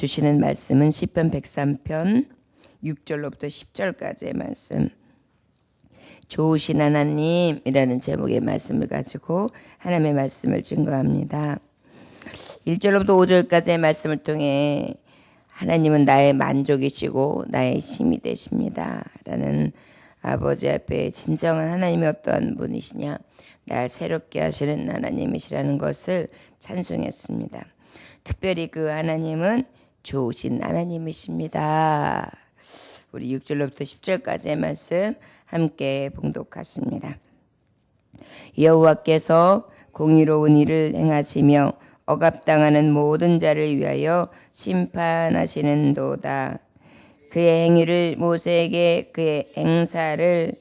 주시는 말씀은 시편 103편 6절로부터 10절까지의 말씀. 좋으신 하나님이라는 제목의 말씀을 가지고 하나님의 말씀을 증거합니다. 1절로부터 5절까지의 말씀을 통해 하나님은 나의 만족이시고 나의 힘이 되십니다 라는 아버지 앞에 진정한 하나님이 어떠한 분이시냐, 날 새롭게 하시는 하나님이시라는 것을 찬송했습니다. 특별히 그 하나님은 좋으신 하나님이십니다. 우리 6절로부터 10절까지의 말씀 함께 봉독하십니다. 여호와께서 공의로운 일을 행하시며 억압당하는 모든 자를 위하여 심판하시는도다. 그의 행위를 모세에게, 그의 행사를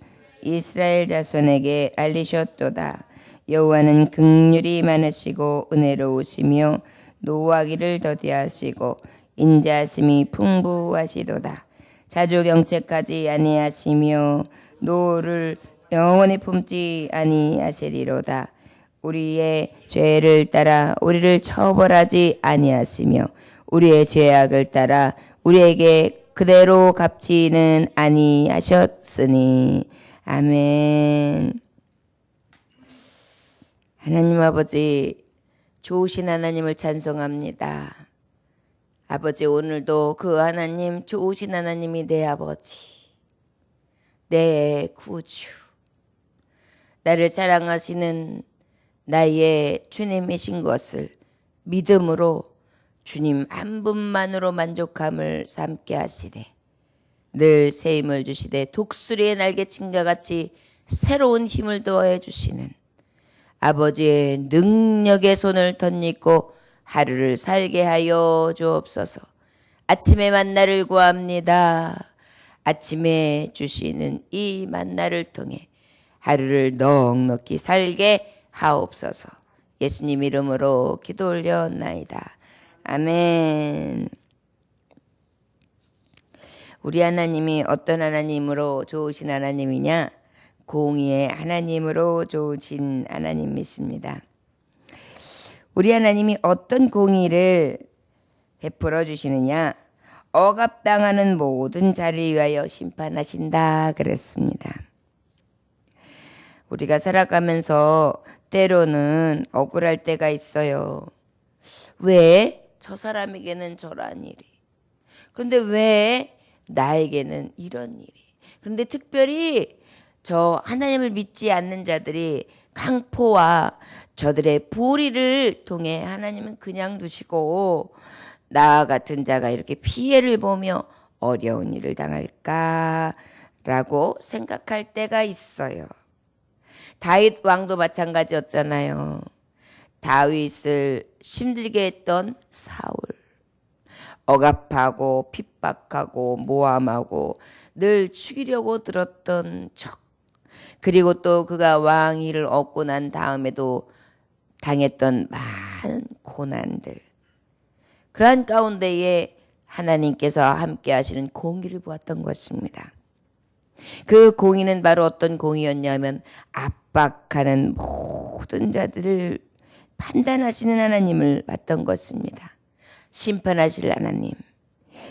이스라엘 자손에게 알리셨도다. 여호와는 긍휼이 많으시고 은혜로우시며 노하기를 더디하시고 인자하심이 풍부하시도다. 자주 경책하지 아니하시며 노를 영원히 품지 아니하시리로다. 우리의 죄를 따라 우리를 처벌하지 아니하시며 우리의 죄악을 따라 우리에게 그대로 갚지는 아니하셨으니. 아멘. 하나님 아버지, 좋으신 하나님을 찬송합니다. 아버지, 오늘도 그 하나님, 좋으신 하나님이 내 아버지, 내 구주, 나를 사랑하시는 나의 주님이신 것을 믿음으로 주님 한 분만으로 만족함을 삼게 하시되 늘 새 힘을 주시되 독수리의 날개친과 같이 새로운 힘을 더해 주시는 아버지의 능력의 손을 덧입고 하루를 살게 하여 주옵소서. 아침의 만나를 구합니다. 아침에 주시는 이 만나를 통해 하루를 넉넉히 살게 하옵소서. 예수님 이름으로 기도 올려나이다. 아멘. 우리 하나님이 어떤 하나님으로 좋으신 하나님이냐? 공의의 하나님으로 좋으신 하나님이십니다. 우리 하나님이 어떤 공의를 베풀어 주시느냐? 억압당하는 모든 자를 위하여 심판하신다 그랬습니다. 우리가 살아가면서 때로는 억울할 때가 있어요. 왜 저 사람에게는 저런 일이, 그런데 왜 나에게는 이런 일이. 그런데 특별히 저 하나님을 믿지 않는 자들이 강포와 저들의 불의를 통해 하나님은 그냥 두시고 나 같은 자가 이렇게 피해를 보며 어려운 일을 당할까라고 생각할 때가 있어요. 다윗 왕도 마찬가지였잖아요. 다윗을 힘들게 했던 사울, 억압하고 핍박하고 모함하고 늘 죽이려고 들었던 적, 그리고 또 그가 왕위를 얻고 난 다음에도 당했던 많은 고난들, 그러한 가운데에 하나님께서 함께 하시는 공의를 보았던 것입니다. 그 공의는 바로 어떤 공의였냐면 압박하는 모든 자들을 판단하시는 하나님을 봤던 것입니다. 심판하실 하나님.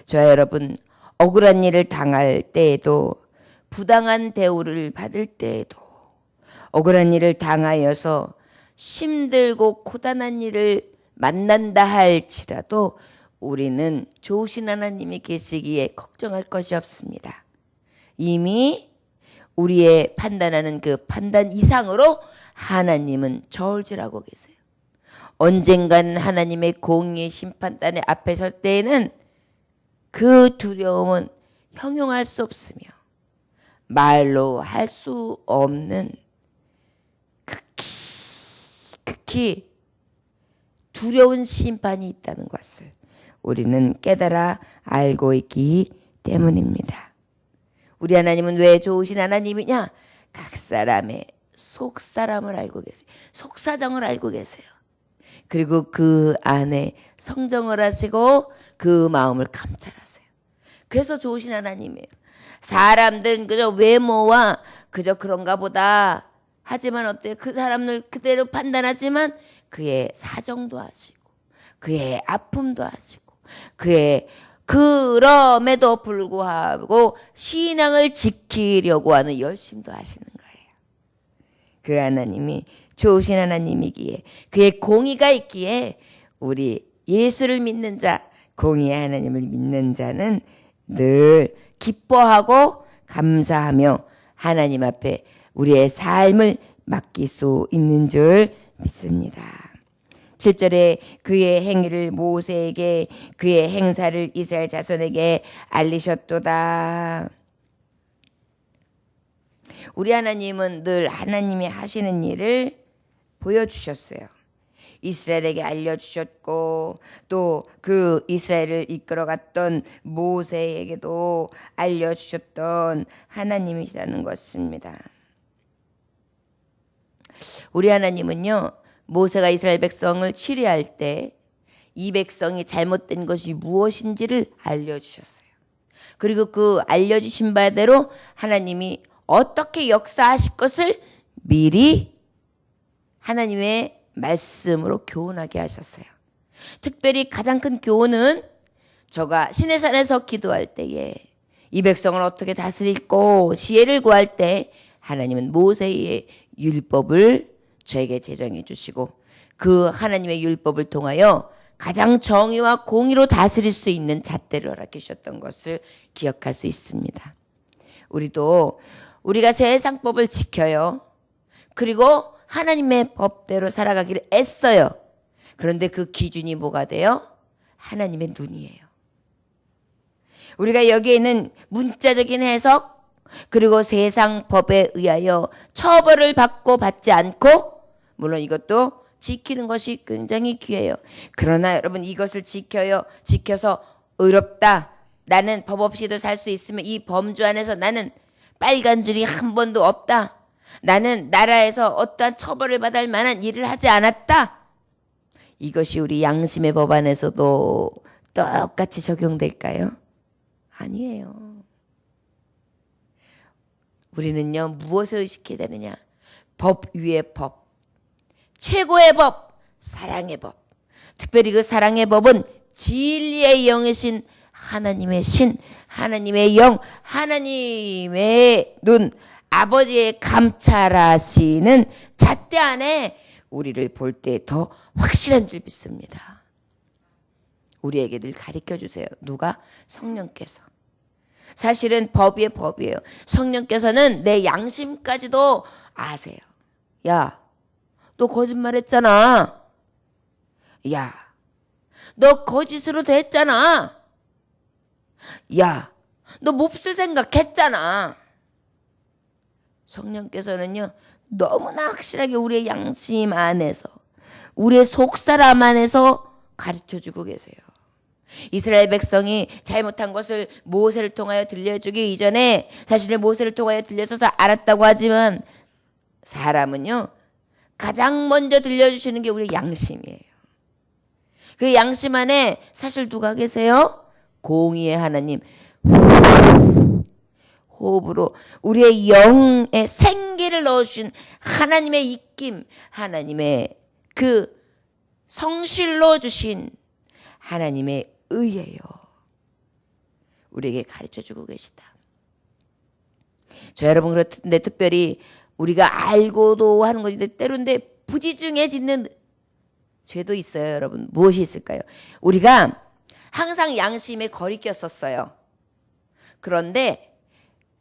저와 여러분, 억울한 일을 당할 때에도, 부당한 대우를 받을 때에도, 억울한 일을 당하여서 힘들고 고단한 일을 만난다 할지라도 우리는 좋으신 하나님이 계시기에 걱정할 것이 없습니다. 이미 우리의 판단하는 그 판단 이상으로 하나님은 저울질하고 계세요. 언젠간 하나님의 공의 심판단의 앞에 설 때에는 그 두려움은 형용할 수 없으며 말로 할 수 없는 극히 두려운 심판이 있다는 것을 우리는 깨달아 알고 있기 때문입니다. 우리 하나님은 왜 좋으신 하나님이냐? 각 사람의 속사람을 알고 계세요. 속사정을 알고 계세요. 그리고 그 안에 성정을 하시고 그 마음을 감찰하세요. 그래서 좋으신 하나님이에요. 사람들은 그저 외모와 그저 그런가 보다 하지만 어때요? 그 사람을 그대로 판단하지만 그의 사정도 아시고 그의 아픔도 아시고 그럼에도 불구하고 신앙을 지키려고 하는 열심도 하시는 거예요. 그 하나님이 좋으신 하나님이기에, 그의 공의가 있기에 우리 예수를 믿는 자, 공의의 하나님을 믿는 자는 늘 기뻐하고 감사하며 하나님 앞에 우리의 삶을 맡길 수 있는 줄 믿습니다. 7절에 그의 행위를 모세에게, 그의 행사를 이스라엘 자손에게 알리셨도다. 우리 하나님은 늘 하나님이 하시는 일을 보여주셨어요. 이스라엘에게 알려주셨고, 또 그 이스라엘을 이끌어갔던 모세에게도 알려주셨던 하나님이시라는 것입니다. 우리 하나님은요, 모세가 이스라엘 백성을 치리할 때 이 백성이 잘못된 것이 무엇인지를 알려주셨어요. 그리고 그 알려주신 바대로 하나님이 어떻게 역사하실 것을 미리 하나님의 말씀으로 교훈하게 하셨어요. 특별히 가장 큰 교훈은 저가 시내산에서 기도할 때에 이 백성을 어떻게 다스릴고 지혜를 구할 때 하나님은 모세의 율법을 저에게 제정해 주시고 그 하나님의 율법을 통하여 가장 정의와 공의로 다스릴 수 있는 잣대를 허락해 주셨던 것을 기억할 수 있습니다. 우리도 우리가 세상법을 지켜요. 그리고 하나님의 법대로 살아가기를 애써요. 그런데 그 기준이 뭐가 돼요? 하나님의 눈이에요. 우리가 여기에 있는 문자적인 해석, 그리고 세상 법에 의하여 처벌을 받고 받지 않고, 물론 이것도 지키는 것이 굉장히 귀해요. 그러나 여러분, 이것을 지켜서 의롭다, 나는 법 없이도 살 수 있으면 이 범주 안에서 나는 빨간 줄이 한 번도 없다, 나는 나라에서 어떠한 처벌을 받을 만한 일을 하지 않았다, 이것이 우리 양심의 법 안에서도 똑같이 적용될까요? 아니에요. 우리는요, 무엇을 의식해야 되느냐? 법 위의 법, 최고의 법, 사랑의 법. 특별히 그 사랑의 법은 진리의 영이신 하나님의 신, 하나님의 영, 하나님의 눈, 아버지의 감찰하시는 잣대 안에 우리를 볼 때 더 확실한 줄 믿습니다. 우리에게 늘 가르쳐 주세요. 누가? 성령께서. 사실은 법 위에 법이에요. 성령께서는 내 양심까지도 아세요. 야, 너 거짓말했잖아. 야, 너 거짓으로 됐잖아. 야, 너 몹쓸 생각했잖아. 성령께서는요, 너무나 확실하게 우리의 양심 안에서, 우리의 속사람 안에서 가르쳐주고 계세요. 이스라엘 백성이 잘못한 것을 모세를 통하여 들려주기 이전에 사실은 모세를 통하여 들려줘서 알았다고 하지만, 사람은요, 가장 먼저 들려주시는 게 우리 양심이에요. 그 양심 안에 사실 누가 계세요? 공의의 하나님. 호흡으로 우리의 영에 생기를 넣어주신 하나님의 입김, 하나님의 그 성실로 주신 하나님의 의예요. 우리에게 가르쳐주고 계시다. 저 여러분, 그렇던데 특별히 우리가 알고도 하는 것인데 때로인데 부지중에 짓는 죄도 있어요. 여러분, 무엇이 있을까요? 우리가 항상 양심에 거리꼈었어요. 그런데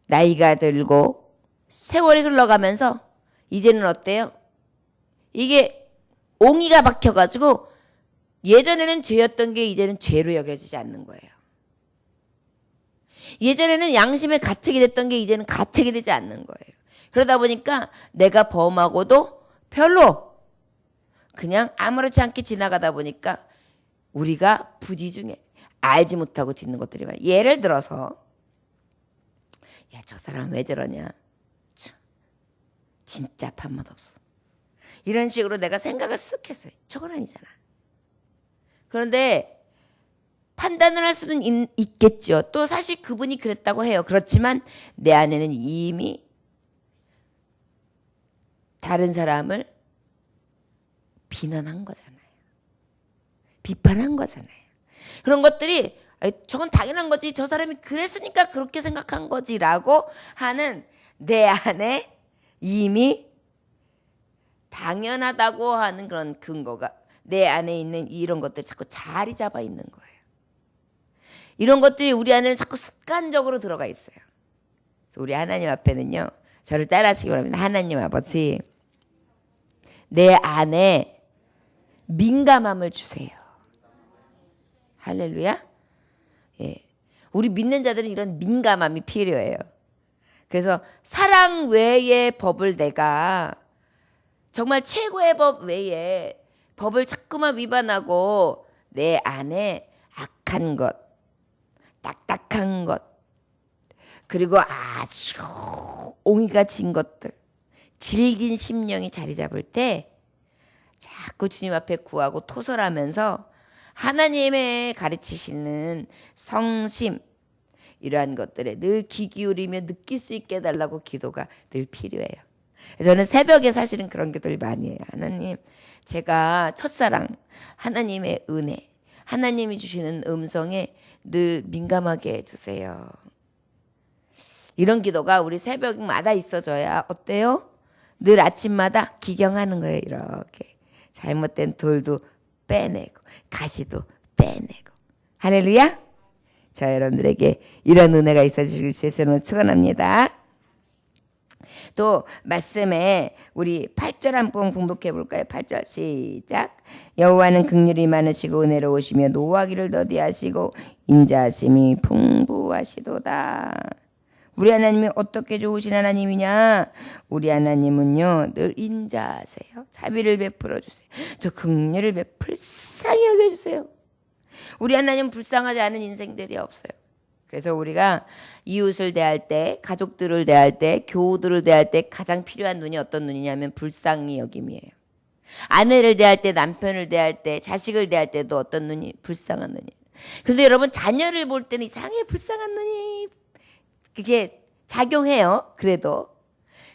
나이가 들고 세월이 흘러가면서 이제는 어때요? 이게 옹이가 박혀가지고 예전에는 죄였던 게 이제는 죄로 여겨지지 않는 거예요. 예전에는 양심의 가책이 됐던 게 이제는 가책이 되지 않는 거예요. 그러다 보니까 내가 범하고도 별로 그냥 아무렇지 않게 지나가다 보니까 우리가 부지중에 알지 못하고 짓는 것들이 많아요. 예를 들어서, 야, 저 사람 왜 저러냐? 참, 진짜 밥맛 없어. 이런 식으로 내가 생각을 쓱 했어요. 저건 아니잖아. 그런데 판단을 할 수는 있겠죠. 또 사실 그분이 그랬다고 해요. 그렇지만 내 안에는 이미 다른 사람을 비난한 거잖아요. 비판한 거잖아요. 그런 것들이 저건 당연한 거지. 저 사람이 그랬으니까 그렇게 생각한 거지라고 하는 내 안에 이미 당연하다고 하는 그런 근거가 내 안에 있는 이런 것들이 자꾸 자리 잡아 있는 거예요. 이런 것들이 우리 안에는 자꾸 습관적으로 들어가 있어요. 그래서 우리 하나님 앞에는요. 저를 따라하시기 바랍니다. 하나님 아버지, 내 안에 민감함을 주세요. 할렐루야. 예. 우리 믿는 자들은 이런 민감함이 필요해요. 그래서 사랑 외의 법을 내가 정말 최고의 법 외에 법을 자꾸만 위반하고 내 안에 악한 것, 딱딱한 것, 그리고 아주 옹이가 진 것들, 질긴 심령이 자리 잡을 때 자꾸 주님 앞에 구하고 토설하면서 하나님의 가르치시는 성심, 이러한 것들에 늘 귀 기울이며 느낄 수 있게 해달라고 기도가 늘 필요해요. 저는 새벽에 사실은 그런 기도를 많이 해요. 하나님, 제가 첫사랑, 하나님의 은혜, 하나님이 주시는 음성에 늘 민감하게 해주세요. 이런 기도가 우리 새벽마다 있어져야 어때요? 늘 아침마다 기경하는 거예요. 이렇게 잘못된 돌도 빼내고 가시도 빼내고. 할렐루야. 자, 여러분들에게 이런 은혜가 있어지길 주님으로 축원합니다. 또 말씀에 우리 8절 한번 공독해 볼까요? 8절 시작. 여호와는 긍휼이 많으시고 은혜로우시며 노하기를 더디하시고 인자하심이 풍부하시도다. 우리 하나님이 어떻게 좋으신 하나님이냐? 우리 하나님은요 늘 인자하세요. 자비를 베풀어 주세요. 또 긍휼을 불쌍히 여겨주세요. 우리 하나님은 불쌍하지 않은 인생들이 없어요. 그래서 우리가 이웃을 대할 때, 가족들을 대할 때, 교우들을 대할 때 가장 필요한 눈이 어떤 눈이냐면 불쌍히 여김이에요. 아내를 대할 때, 남편을 대할 때, 자식을 대할 때도 어떤 눈이? 불쌍한 눈이에요. 근데 여러분 자녀를 볼 때는 이상하게 불쌍한 눈이 그게 작용해요. 그래도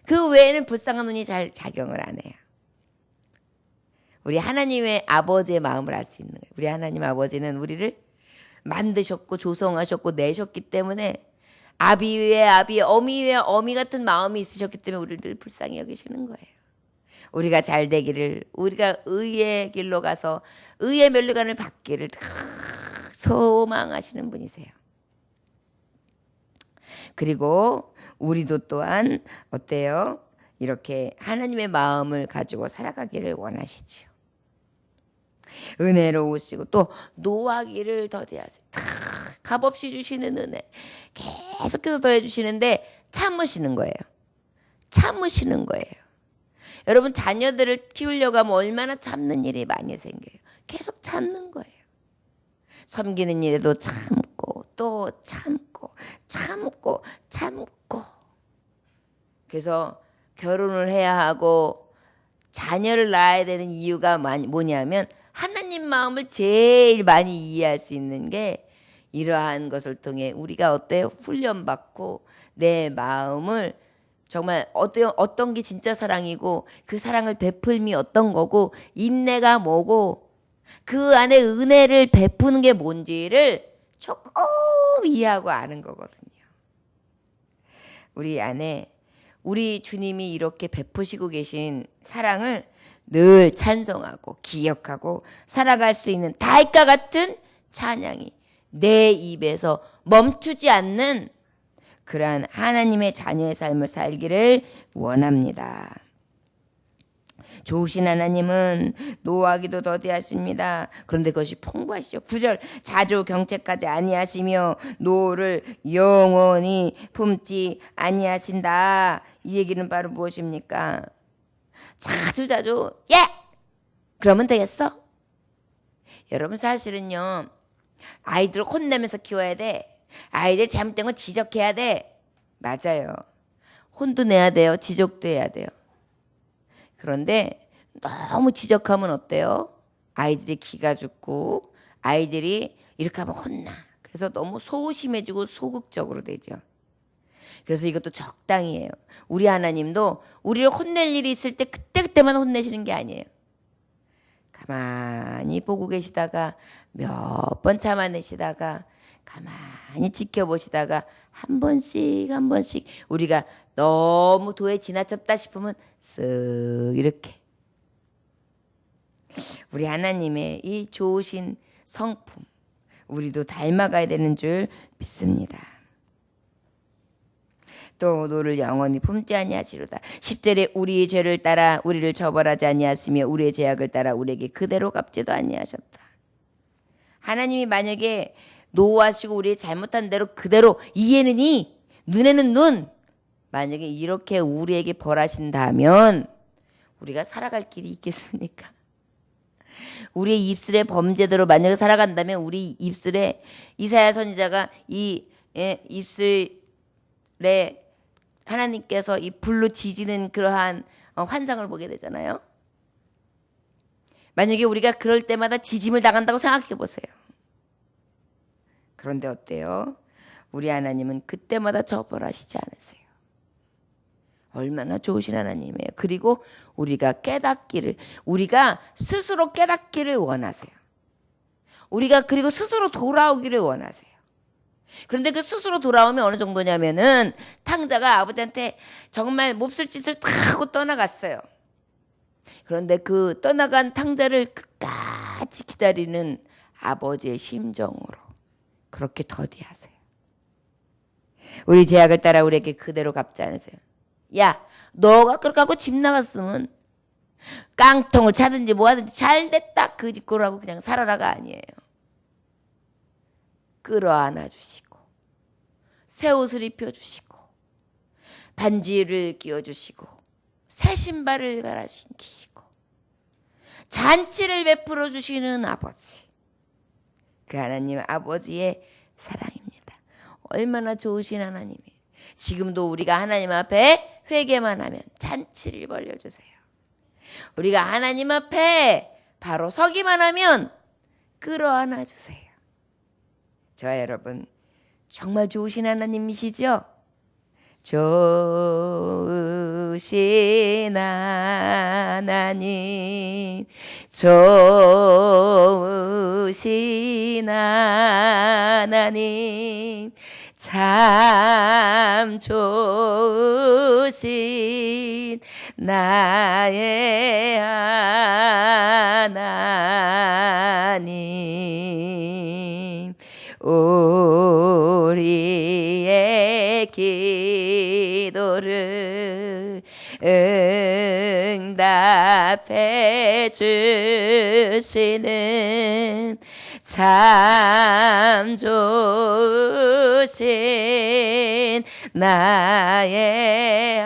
그 외에는 불쌍한 눈이 잘 작용을 안 해요. 우리 하나님의 아버지의 마음을 알 수 있는 거예요. 우리 하나님 아버지는 우리를 만드셨고 조성하셨고 내셨기 때문에 아비 위에 아비, 어미 위에 어미 같은 마음이 있으셨기 때문에 우리를 늘 불쌍히 여기시는 거예요. 우리가 잘 되기를, 우리가 의의 길로 가서 의의 면류관을 받기를 소망하시는 분이세요. 그리고 우리도 또한 어때요? 이렇게 하나님의 마음을 가지고 살아가기를 원하시지요. 은혜로우시고 또 노하기를 더디하세요. 값없이 주시는 은혜 계속해서 더해 주시는데 참으시는 거예요. 참으시는 거예요. 여러분 자녀들을 키우려고 하면 얼마나 참는 일이 많이 생겨요. 계속 참는 거예요. 섬기는 일에도 참고 또 참고 참고 참고. 그래서 결혼을 해야 하고 자녀를 낳아야 되는 이유가 뭐냐면 하나님 마음을 제일 많이 이해할 수 있는 게 이러한 것을 통해 우리가 어때요? 훈련받고 내 마음을 정말 어떤 게 진짜 사랑이고 그 사랑을 베풀미 어떤 거고 인내가 뭐고 그 안에 은혜를 베푸는 게 뭔지를 조금 이해하고 아는 거거든요. 우리 안에 우리 주님이 이렇게 베푸시고 계신 사랑을 늘 찬송하고 기억하고 살아갈 수 있는 달과 같은 찬양이 내 입에서 멈추지 않는 그러한 하나님의 자녀의 삶을 살기를 원합니다. 좋으신 하나님은 노하기도 더디하십니다. 그런데 그것이 풍부하시죠. 9절 자주 경책하지 아니하시며 노를 영원히 품지 아니하신다. 이 얘기는 바로 무엇입니까? 자주 예! 그러면 되겠어? 여러분 사실은요. 아이들을 혼내면서 키워야 돼. 아이들 잘못된 건 지적해야 돼. 맞아요. 혼도 내야 돼요. 지적도 해야 돼요. 그런데 너무 지적하면 어때요? 아이들이 기가 죽고 아이들이 이렇게 하면 혼나. 그래서 너무 소심해지고 소극적으로 되죠. 그래서 이것도 적당히 해요. 우리 하나님도 우리를 혼낼 일이 있을 때 그때그때만 혼내시는 게 아니에요. 가만히 보고 계시다가 몇 번 참아내시다가 가만히 지켜보시다가 한 번씩 한 번씩 우리가 너무 도에 지나쳤다 싶으면 쓱 이렇게 우리 하나님의 이 좋으신 성품 우리도 닮아가야 되는 줄 믿습니다. 또 너를 영원히 품지 아니하시로다. 10절에 우리의 죄를 따라 우리를 처벌하지 아니하시며 우리의 죄악을 따라 우리에게 그대로 갚지도 아니하셨다. 하나님이 만약에 노하시고 우리의 잘못한 대로 그대로 이에는 이 눈에는 눈 만약에 이렇게 우리에게 벌하신다면 우리가 살아갈 길이 있겠습니까? 우리의 입술의 범죄대로 만약에 살아간다면 우리 입술에 이사야 선지자가 이 입술에 하나님께서 이 불로 지지는 그러한 환상을 보게 되잖아요. 만약에 우리가 그럴 때마다 지짐을 당한다고 생각해 보세요. 그런데 어때요? 우리 하나님은 그때마다 처벌하시지 않으세요. 얼마나 좋으신 하나님이에요. 그리고 우리가 우리가 스스로 깨닫기를 원하세요. 우리가 그리고 스스로 돌아오기를 원하세요. 그런데 그 스스로 돌아오면 어느 정도냐면은 탕자가 아버지한테 정말 몹쓸 짓을 다 하고 떠나갔어요. 그런데 그 떠나간 탕자를 끝까지 기다리는 아버지의 심정으로 그렇게 더디하세요. 우리 죄악을 따라 우리에게 그대로 갚지 않으세요. 야, 너가 그렇게 하고 집 나갔으면 깡통을 차든지 뭐하든지 잘됐다 그 짓고라고 그냥 살아라가 아니에요. 끌어안아 주시고 새 옷을 입혀주시고 반지를 끼워주시고 새 신발을 갈아 신기시고 잔치를 베풀어 주시는 아버지, 그 하나님 아버지의 사랑입니다. 얼마나 좋으신 하나님이에요. 지금도 우리가 하나님 앞에 회개만 하면 잔치를 벌려주세요. 우리가 하나님 앞에 바로 서기만 하면 끌어안아 주세요. 저와 여러분 정말 좋으신 하나님이시죠? 좋으신 하나님, 좋으신 하나님, 참 좋으신 나의 하나님, 우리의 기도를 응답해 주시는 참 좋으신 나의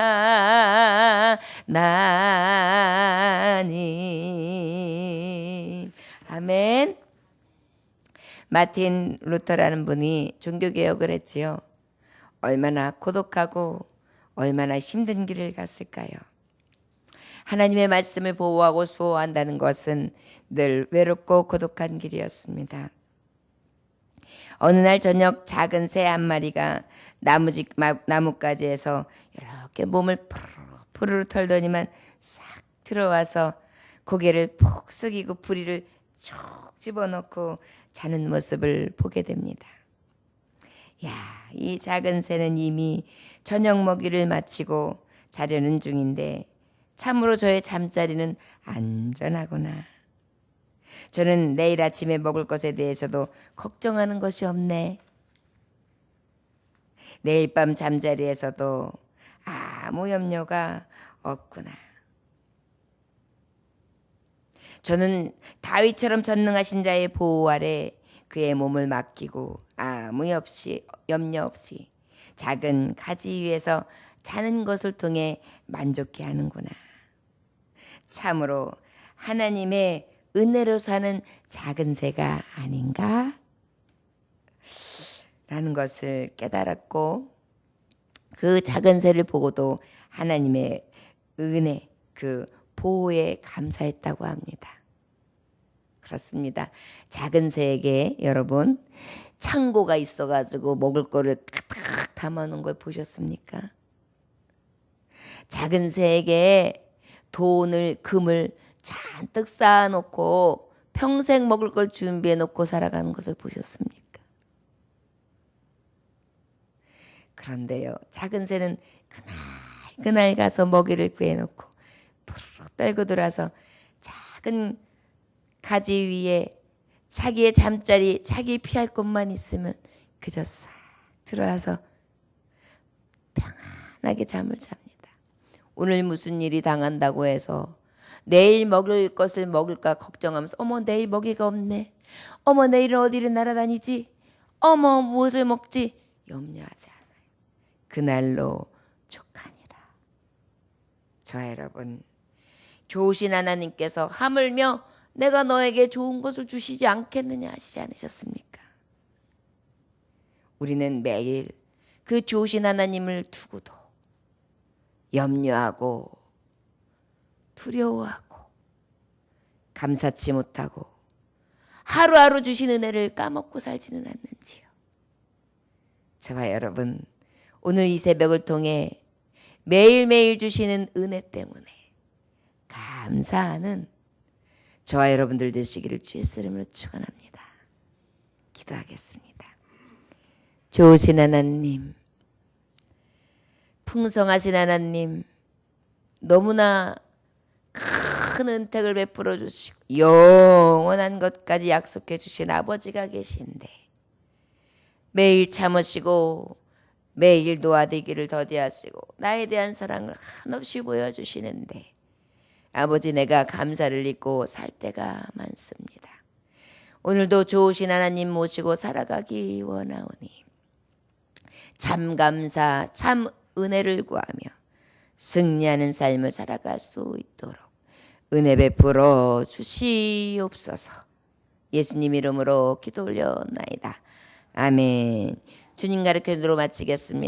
하나님. 아멘. 마틴 루터라는 분이 종교개혁을 했지요. 얼마나 고독하고 얼마나 힘든 길을 갔을까요? 하나님의 말씀을 보호하고 수호한다는 것은 늘 외롭고 고독한 길이었습니다. 어느 날 저녁 작은 새 한 마리가 나뭇가지에서 이렇게 몸을 푸르르 털더니만 싹 들어와서 고개를 폭 숙이고 부리를 쭉 집어넣고 자는 모습을 보게 됩니다. 야, 이 작은 새는 이미 저녁 먹이를 마치고 자려는 중인데 참으로 저의 잠자리는 안전하구나. 저는 내일 아침에 먹을 것에 대해서도 걱정하는 것이 없네. 내일 밤 잠자리에서도 아무 염려가 없구나. 저는 다윗처럼 전능하신 자의 보호 아래 그의 몸을 맡기고 아무 염려 없이 작은 가지 위에서 자는 것을 통해 만족해 하는구나. 참으로 하나님의 은혜로 사는 작은 새가 아닌가? 라는 것을 깨달았고 그 작은 새를 보고도 하나님의 은혜, 그 보호에 감사했다고 합니다. 그렇습니다. 작은 새에게 여러분 창고가 있어가지고 먹을 거를 가득 담아놓은 걸 보셨습니까? 작은 새에게 돈을, 금을 잔뜩 쌓아놓고 평생 먹을 걸 준비해놓고 살아가는 것을 보셨습니까? 그런데요, 작은 새는 그날 가서 먹이를 구해놓고 푸르륵 떨고 들어와서 작은 가지 위에 자기의 잠자리, 자기 피할 곳만 있으면 그저 싹 들어와서 편안하게 잠을 잡니다. 오늘 무슨 일이 당한다고 해서 내일 먹을 것을 먹을까 걱정하면서 어머 내일 먹이가 없네. 어머 내일은 어디를 날아다니지. 어머 무엇을 먹지. 염려하지 않아요. 그날로 족하니라. 저 여러분, 좋으신 하나님께서 하물며 내가 너에게 좋은 것을 주시지 않겠느냐 하시지 않으셨습니까? 우리는 매일 그 좋으신 하나님을 두고도 염려하고 두려워하고 감사치 못하고 하루하루 주신 은혜를 까먹고 살지는 않는지요. 저와 여러분, 오늘 이 새벽을 통해 매일매일 주시는 은혜 때문에 감사하는 저와 여러분들 되시기를 주의 이름으로 축원합니다. 기도하겠습니다. 좋으신 하나님, 풍성하신 하나님, 너무나 큰 은택을 베풀어 주시고 영원한 것까지 약속해 주신 아버지가 계신데 매일 참으시고 매일 노아되기를 더디하시고 나에 대한 사랑을 한없이 보여주시는데 아버지, 내가 감사를 잊고 살 때가 많습니다. 오늘도 좋으신 하나님 모시고 살아가기 원하오니 참 감사, 참 은혜를 구하며 승리하는 삶을 살아갈 수 있도록 은혜 베풀어 주시옵소서. 예수님 이름으로 기도 올려나이다. 아멘. 주님 가르쳐 드로 마치겠습니다.